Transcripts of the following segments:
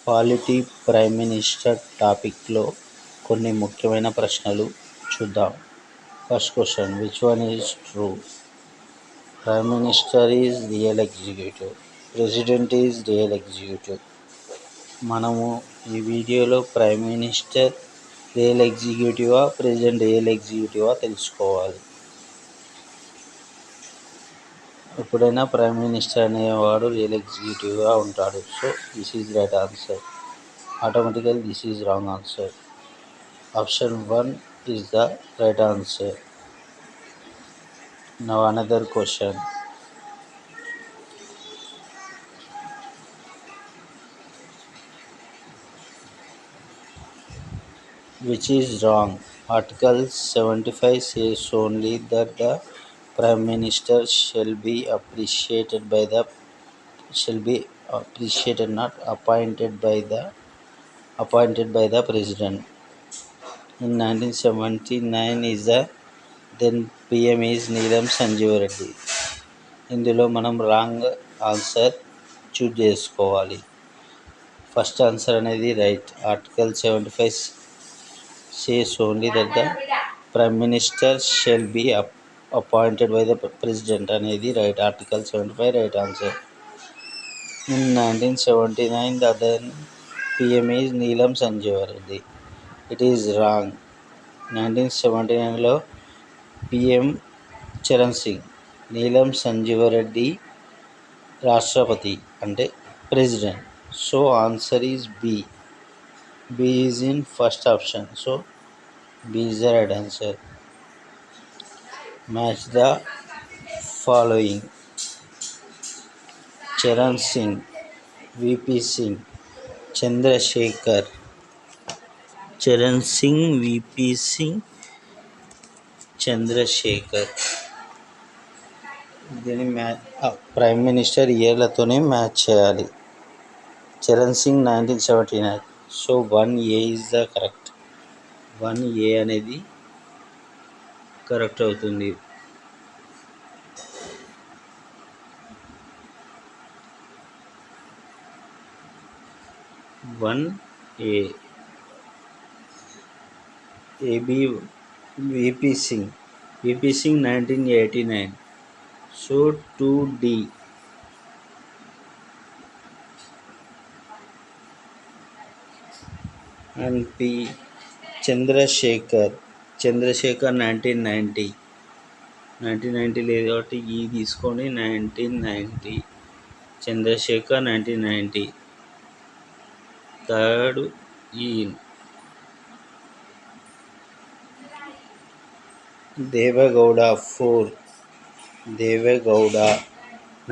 Polity prime minister టాపిక్లో కొన్ని ముఖ్యమైన ప్రశ్నలు చూద్దాం. First question, which one is true? Prime minister is real executive, president is real executive. మనము ఈ వీడియోలో ప్రైమ్ మినిస్టర్ రియల్ ఎగ్జిక్యూటివా, ప్రెసిడెంట్ రియల్ ఎగ్జిక్యూటివా తెలుసుకోవాలి. ఎప్పుడైనా ప్రైమ్ మినిస్టర్ అనేవాడు రియల్ ఎగ్జిక్యూటివ్గా ఉంటాడు. So this is right answer. Automatical this is wrong answer. Option 1 is the right answer. Now another question. Which is wrong? Article 75 says only that the Prime Minister shall be appreciated not appointed by the President. In 1979 is the then PM is Neelam Sanjeev Reddy. ఇందులో మనం wrong answer choose చేసుకోవాలి. First answer అనేది right. Article 75 says only that the prime minister shall be appointed by the president అనేది right. Article 75 right answer. In 1979 the then PM is Neelam Sanjeeva Reddy. It is wrong. 1979లో PM Charan Singh, Neelam Sanjeeva Reddy రాష్ట్రపతి అంటే president. So answer is B. B is in first option. So B is the right answer. Match the following: Charan Singh, VP Singh, Chandrashekhar. Charan Singh, VP Singh, Chandrashekhar. దీన్ని prime minister ఇయర్లతోనే match చేయాలి. Charan Singh 1979. So 1A is the correct. 1A అనేది correct అవుతుంది. VP Singh 1989. So 2D. And P Chandrashekhar 1990. లేదు కాబట్టి ఈ తీసుకొని 1990. Chandrasekhar 1990. Third ఈ. Deve Gowda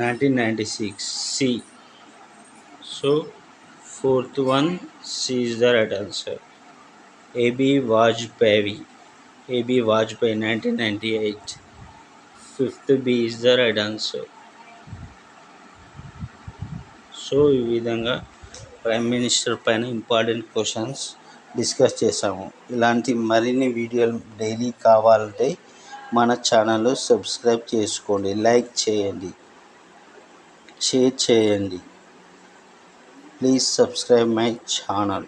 1996. C. So fourth one C is the right answer. AB Vajpayee 1998. Fifth B is the right answer. So ఈ విధంగా prime minister పైన ఇంపార్టెంట్ క్వశ్చన్స్ డిస్కస్ చేసాము. ఇలాంటి మరిన్ని వీడియోలు డైలీ కావాలంటే మన ఛానల్ సబ్స్క్రైబ్ చేసుకోండి, లైక్ చేయండి, షేర్ చేయండి. Please subscribe my channel.